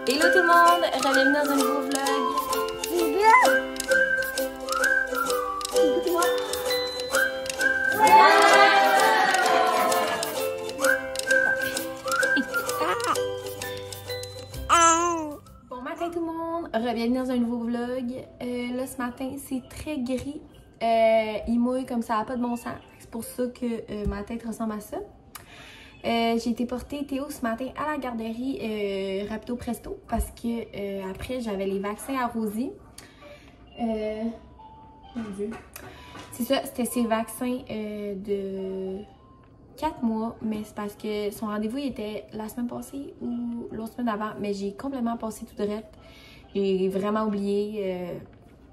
Hello tout le monde, bienvenue dans un nouveau vlog. Bon matin tout le monde, bienvenue dans un nouveau vlog. Là ce matin c'est très gris, il mouille comme ça n'a pas de bon sens. C'est pour ça que ma tête ressemble à ça. J'ai été porter Théo ce matin à la garderie rapido presto parce que après j'avais les vaccins à Rosie. Mon Dieu. C'est ça, c'était ses vaccins de 4 mois, mais c'est parce que son rendez-vous il était la semaine passée ou l'autre semaine d'avant, mais j'ai complètement passé tout droit. J'ai vraiment oublié,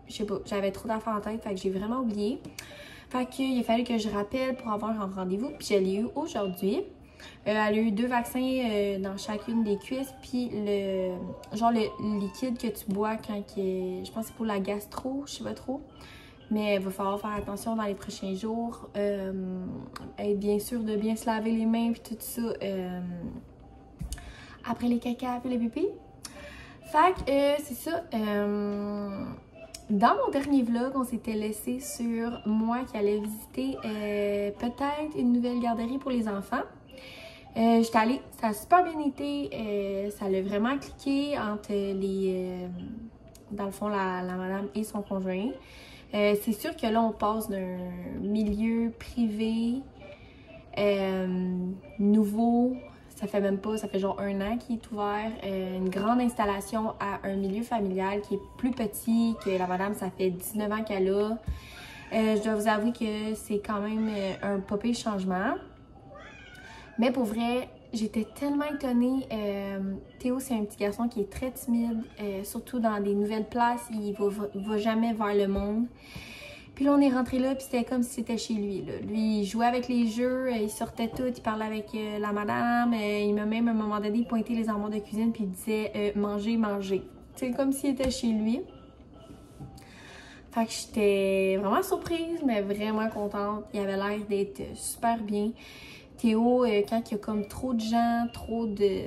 je sais pas, j'avais trop d'affaires en tête, fait que j'ai vraiment oublié. Fait qu'il a fallu que je rappelle pour avoir un rendez-vous, puis je l'ai eu aujourd'hui. Elle a eu 2 vaccins dans chacune des cuisses, puis le liquide que tu bois quand je pense que c'est pour la gastro, je sais pas trop. Mais il va falloir faire attention dans les prochains jours. Être bien sûr de bien se laver les mains puis tout ça après les caca et les pipis. Fait que c'est ça. Dans mon dernier vlog, on s'était laissé sur moi qui allais visiter peut-être une nouvelle garderie pour les enfants. J'étais allée, ça a super bien été. Ça l'a vraiment cliqué entre dans le fond, la madame et son conjoint. C'est sûr que là, on passe d'un milieu privé nouveau, ça fait même pas, ça fait genre 1 an qu'il est ouvert, une grande installation à un milieu familial qui est plus petit que la madame, ça fait 19 ans qu'elle a. Je dois vous avouer que c'est quand même un pas pire changement. Mais pour vrai, j'étais tellement étonnée. Théo, c'est un petit garçon qui est très timide, surtout dans des nouvelles places. Il va jamais vers le monde. Puis là, on est rentré là, puis c'était comme si c'était chez lui. Là. Lui, il jouait avec les jeux, il sortait tout, il parlait avec la madame. Il m'a même, à un moment donné, pointé les armoires de cuisine, puis il disait « Mangez, mangez ». C'est comme s'il était chez lui. Fait que j'étais vraiment surprise, mais vraiment contente. Il avait l'air d'être super bien. Théo, quand il y a comme trop de gens, trop de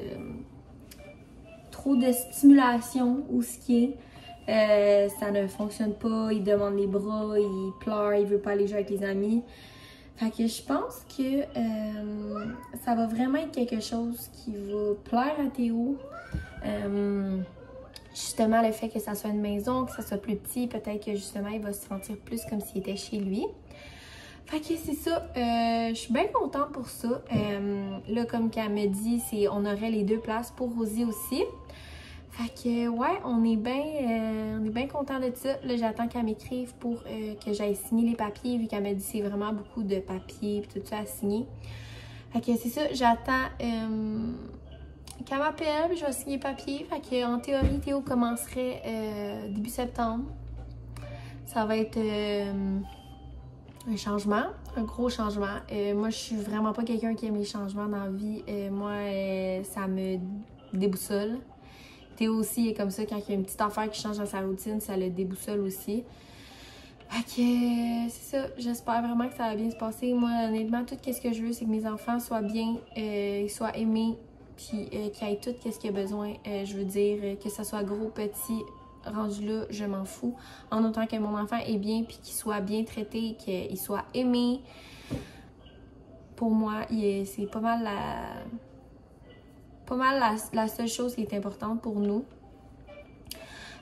stimulation ou ce qui est, ça ne fonctionne pas, il demande les bras, il pleure, il veut pas aller jouer avec les amis. Fait que je pense que ça va vraiment être quelque chose qui va plaire à Théo. Justement, le fait que ça soit une maison, que ça soit plus petit, peut-être que justement, il va se sentir plus comme s'il était chez lui. Fait que c'est ça, je suis bien contente pour ça. Là, comme qu'elle me dit, on aurait les 2 places pour Rosie aussi. Fait que ouais, on est bien content de ça. Là, j'attends qu'elle m'écrive pour que j'aille signer les papiers, vu qu'elle m'a dit c'est vraiment beaucoup de papiers et tout ça à signer. Fait que c'est ça, j'attends qu'elle m'appelle, puis je vais signer les papiers. Fait que en théorie, Théo commencerait début septembre. Ça va être un changement, un gros changement. Moi, je suis vraiment pas quelqu'un qui aime les changements dans la vie. Moi, ça me déboussole. Théo aussi est comme ça, quand il y a une petite affaire qui change dans sa routine, ça le déboussole aussi. Fait que c'est ça, j'espère vraiment que ça va bien se passer. Moi, honnêtement, tout ce que je veux, c'est que mes enfants soient bien, soient aimés, puis qu'ils aient tout ce qu'ils ont besoin. Je veux dire, que ça soit gros, petit, rendu là, je m'en fous. En autant que mon enfant est bien, puis qu'il soit bien traité, qu'il soit aimé. Pour moi, c'est pas mal la seule chose qui est importante pour nous.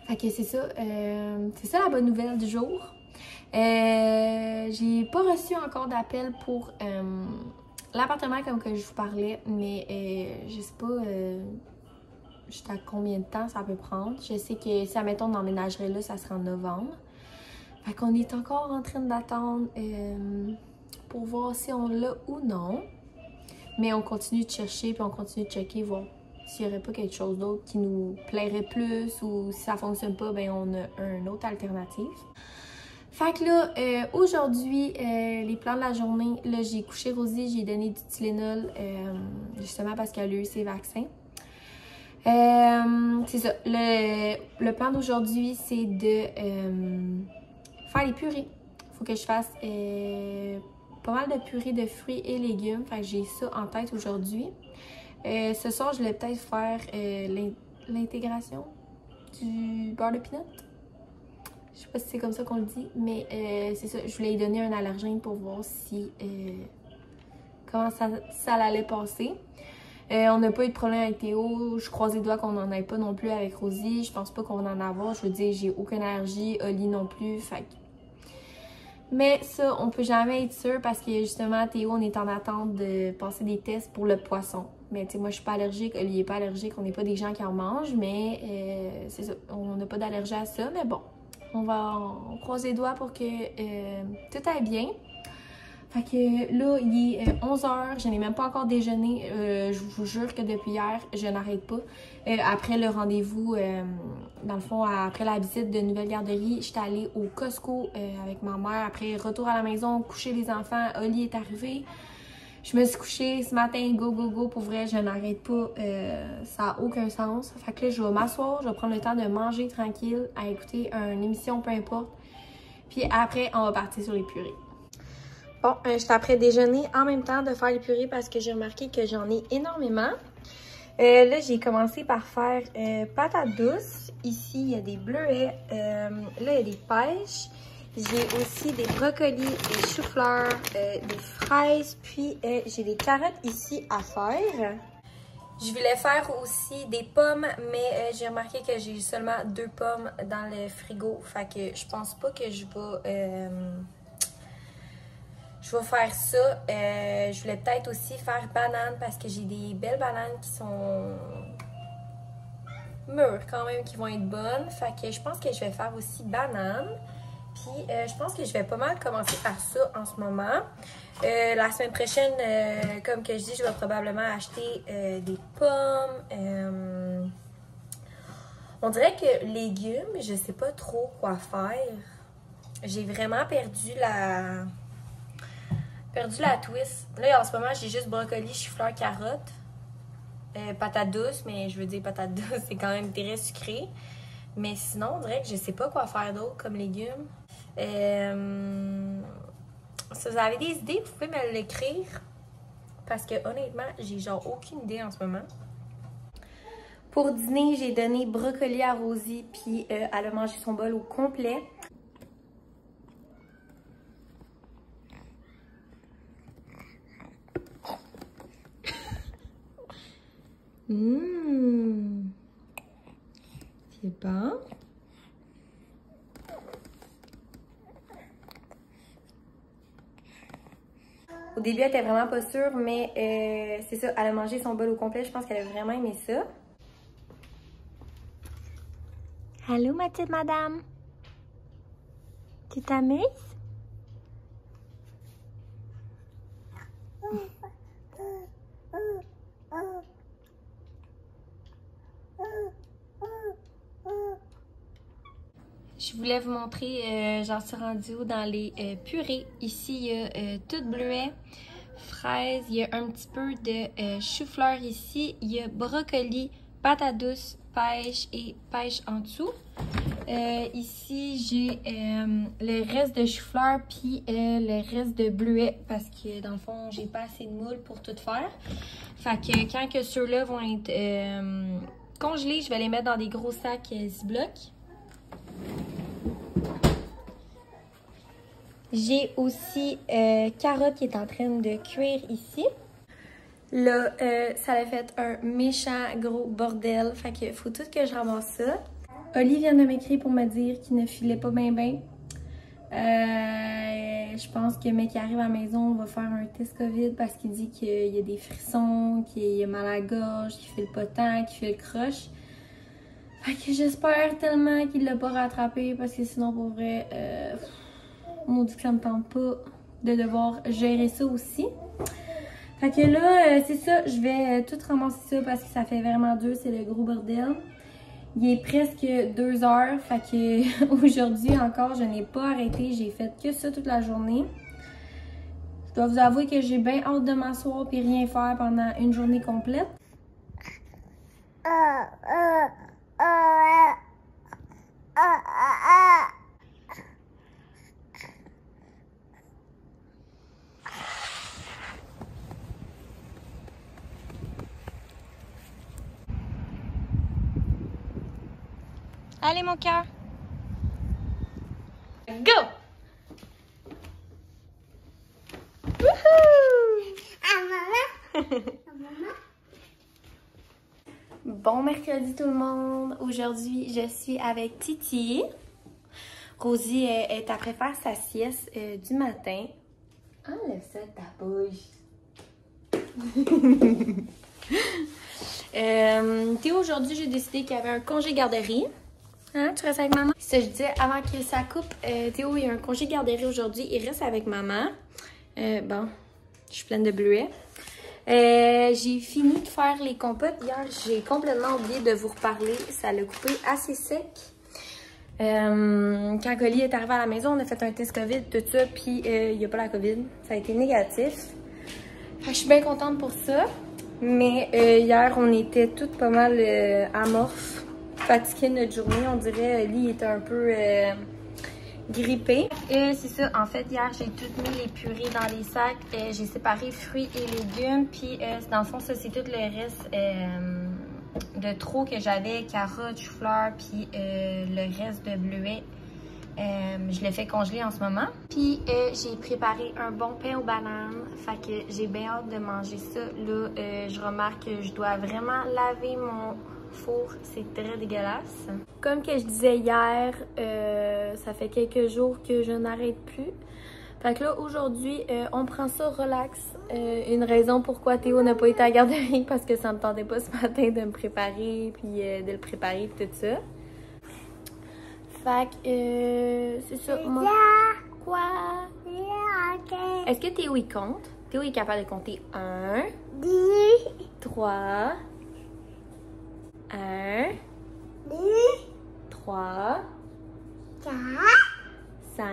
Fait que c'est ça la bonne nouvelle du jour. J'ai pas reçu encore d'appel pour l'appartement comme que je vous parlais, mais je sais pas jusqu'à combien de temps ça peut prendre. Je sais que si, admettons, on emménagerait là, ça sera en novembre. Fait qu'on est encore en train d'attendre pour voir si on l'a ou non. Mais on continue de chercher, puis on continue de checker, voir s'il n'y aurait pas quelque chose d'autre qui nous plairait plus, ou si ça ne fonctionne pas, ben on a une autre alternative. Fait que là, aujourd'hui, les plans de la journée, là, j'ai couché Rosie, j'ai donné du Tylenol, justement parce qu'elle a eu ses vaccins. C'est ça, le plan d'aujourd'hui, c'est de faire les purées. Il faut que je fasse pas mal de purée de fruits et légumes. Fait que j'ai ça en tête aujourd'hui. Ce soir, je vais peut-être faire l'intégration du beurre de pinot. Je sais pas si c'est comme ça qu'on le dit, mais c'est ça. Je voulais lui donner un allergène pour voir si comment ça allait passer. On n'a pas eu de problème avec Théo. Je croise les doigts qu'on n'en ait pas non plus avec Rosie. Je pense pas qu'on va en avoir. Je veux dire, j'ai aucune allergie. Oli non plus. Fait que... Mais ça, on peut jamais être sûr parce que justement, Théo, on est en attente de passer des tests pour le poisson. Mais tu sais, moi, je suis pas allergique. Oli est pas allergique. On n'est pas des gens qui en mangent. Mais c'est ça. On n'a pas d'allergie à ça. Mais bon, on croise les doigts pour que tout aille bien. Fait que là, il est 11h, je n'ai même pas encore déjeuné. Je vous jure que depuis hier, je n'arrête pas. Après le rendez-vous, dans le fond, après la visite de Nouvelle Garderie, j'étais allée au Costco avec ma mère. Après, retour à la maison, coucher les enfants. Oli est arrivé. Je me suis couchée ce matin, go, go, go. Pour vrai, je n'arrête pas. Ça n'a aucun sens. Fait que là, je vais m'asseoir, je vais prendre le temps de manger tranquille, à écouter une émission, peu importe. Puis après, on va partir sur les purées. Bon, j'étais après déjeuner en même temps de faire les purées parce que j'ai remarqué que j'en ai énormément. Là, j'ai commencé par faire patates douces. Ici, il y a des bleuets. Là, il y a des pêches. J'ai aussi des brocolis, des choux-fleurs, des fraises. Puis, j'ai des carottes ici à faire. Je voulais faire aussi des pommes, mais j'ai remarqué que j'ai seulement 2 pommes dans le frigo. Fait que je pense pas que je vais... Je vais faire ça. Je voulais peut-être aussi faire banane parce que j'ai des belles bananes qui sont mûres quand même, qui vont être bonnes. Fait que je pense que je vais faire aussi banane. Puis je pense que je vais pas mal commencer par ça en ce moment. La semaine prochaine, comme que je dis, je vais probablement acheter des pommes. On dirait que légumes, je sais pas trop quoi faire. J'ai vraiment perdu la twist. Là, en ce moment, j'ai juste brocoli, chou-fleur, carottes, patates douces, mais je veux dire patates douces, c'est quand même très sucré. Mais sinon, on dirait que je sais pas quoi faire d'autre comme légumes. Si vous avez des idées, vous pouvez me l'écrire. Parce que honnêtement, j'ai genre aucune idée en ce moment. Pour dîner, j'ai donné brocoli à Rosie, puis elle a mangé son bol au complet. C'est bon. Au début, elle était vraiment pas sûre, mais c'est ça, elle a mangé son bol au complet. Je pense qu'elle a vraiment aimé ça. Allô, ma petite madame? Tu t'amuses? Je voulais vous montrer, j'en suis rendue dans les purées. Ici, il y a tout bleuet, fraises, il y a un petit peu de chou-fleur ici, il y a brocoli, patates douces, pêche et pêche en dessous. Ici, j'ai le reste de chou-fleur puis le reste de bleuet parce que dans le fond, j'ai pas assez de moules pour tout faire. Fait que quand que ceux-là vont être congelés, je vais les mettre dans des gros sacs Ziploc. J'ai aussi carotte qui est en train de cuire ici. Là, ça a fait un méchant gros bordel. Fait que faut tout que je ramasse ça. Oli vient de m'écrire pour me dire qu'il ne filait pas bien. Je pense que mec qui arrive à la maison, on va faire un test COVID parce qu'il dit qu'il y a des frissons, qu'il a mal à la gorge, qu'il fait le potent, qu'il fait le croche. Fait que j'espère tellement qu'il l'a pas rattrapé parce que sinon pour vrai, maudit que ça me tente pas de devoir gérer ça aussi. Fait que là, c'est ça, je vais tout ramasser ça parce que ça fait vraiment dur, c'est le gros bordel. Il est presque 2 heures, fait que aujourd'hui encore, je n'ai pas arrêté, j'ai fait que ça toute la journée. Je dois vous avouer que j'ai bien hâte de m'asseoir et rien faire pendant une journée complète. Allez, mon cœur. Go! Bon mercredi tout le monde. Aujourd'hui, je suis avec Titi. Rosie est après faire sa sieste du matin. Enlève ça de ta bouche. Théo, aujourd'hui, j'ai décidé qu'il y avait un congé garderie. Hein, tu restes avec maman? Ça, je disais avant que ça coupe. Théo, il y a un congé garderie aujourd'hui. Il reste avec maman. Bon, je suis pleine de bleuets. J'ai fini de faire les compotes. Hier, j'ai complètement oublié de vous reparler. Ça l'a coupé assez sec. Quand Colly est arrivé à la maison, on a fait un test COVID, tout ça, puis il n'y a pas la COVID. Ça a été négatif. Fait que je suis bien contente pour ça. Mais hier, on était toutes pas mal amorphes, fatiguées de notre journée. On dirait Lee était un peu grippé. Et c'est ça, en fait, hier, j'ai tout mis les purées dans les sacs. J'ai séparé fruits et légumes. Puis, dans le fond, ça, c'est tout le reste de trop que j'avais. Carottes, chou-fleurs, puis le reste de bleuets. Je l'ai fait congeler en ce moment. Puis, j'ai préparé un bon pain aux bananes. Fait que j'ai bien hâte de manger ça. Là, je remarque que je dois vraiment laver mon four, c'est très dégueulasse. Comme que je disais hier, ça fait quelques jours que je n'arrête plus. Fait que là, aujourd'hui, on prend ça relax. Une raison pourquoi Théo n'a pas été à la garderie, parce que ça me tentait pas ce matin de me préparer, puis de le préparer, tout ça. Fait que, c'est ça. Moi... Quoi? Est-ce que Théo, il compte? Théo est capable de compter 1, 3... 1, 3, 4, 5.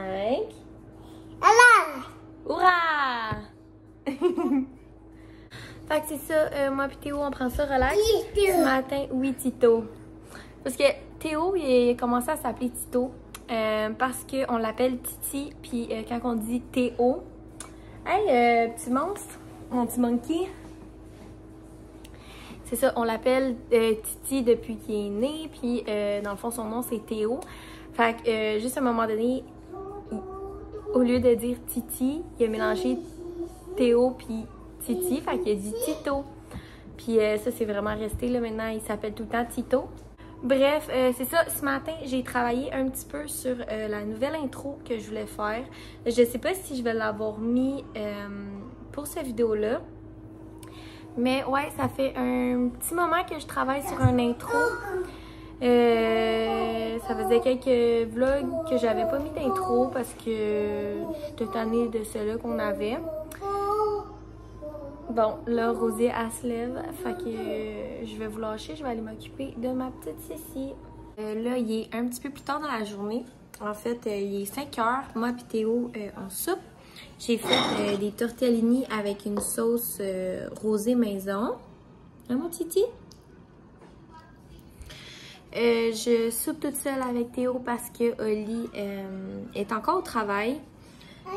Hourra! Fait que c'est ça, moi puis Théo, on prend ça relax. Ce matin, oui, Tito. Parce que Théo, il a commencé à s'appeler Tito. Parce qu'on l'appelle Titi. Puis quand on dit Théo, hey, petit monstre, mon petit monkey. C'est ça, on l'appelle Titi depuis qu'il est né, puis dans le fond, son nom, c'est Théo. Fait que, juste à un moment donné, au lieu de dire Titi, il a mélangé Théo puis Titi, fait qu'il a dit Tito. Puis ça, c'est vraiment resté, là, maintenant, il s'appelle tout le temps Tito. Bref, c'est ça, ce matin, j'ai travaillé un petit peu sur la nouvelle intro que je voulais faire. Je sais pas si je vais l'avoir mis pour cette vidéo-là. Mais ouais, ça fait un petit moment que je travaille sur un intro. Ça faisait quelques vlogs que j'avais pas mis d'intro parce que j'étais tannée de ceux-là qu'on avait. Bon, là, Rosie, elle se lève. Fait que je vais vous lâcher. Je vais aller m'occuper de ma petite Cécile. Là, il est un petit peu plus tard dans la journée. En fait, il est 5 h. Moi et Théo, on soupe. J'ai fait des tortellini avec une sauce rosée maison. Hein, mon Titi? Je soupe toute seule avec Théo parce que Oli est encore au travail.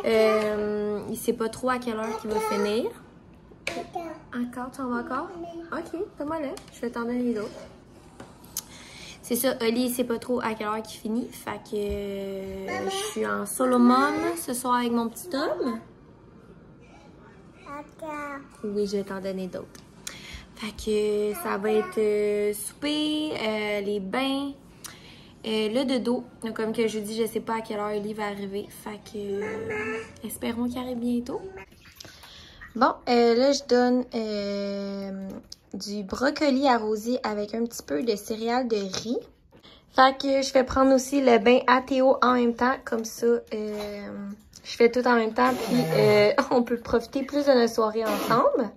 Il sait pas trop à quelle heure il va finir. Encore? Tu en vas encore? Ok, donne-moi là. Je vais t'en donner d'autres. C'est ça, Oli, il sait pas trop à quelle heure il finit. Fait que je suis en solo mom ce soir avec mon petit homme. Oui, je vais t'en donner d'autres. Fait que ça va être souper, les bains, le dodo. Donc, comme que je dis, je sais pas à quelle heure Oli va arriver. Fait que espérons qu'il arrive bientôt. Bon, là, je donne du brocoli à Rosie avec un petit peu de céréales de riz. Fait que je vais prendre aussi le bain à Théo en même temps. Comme ça, je fais tout en même temps. Puis, on peut profiter plus de notre soirée ensemble.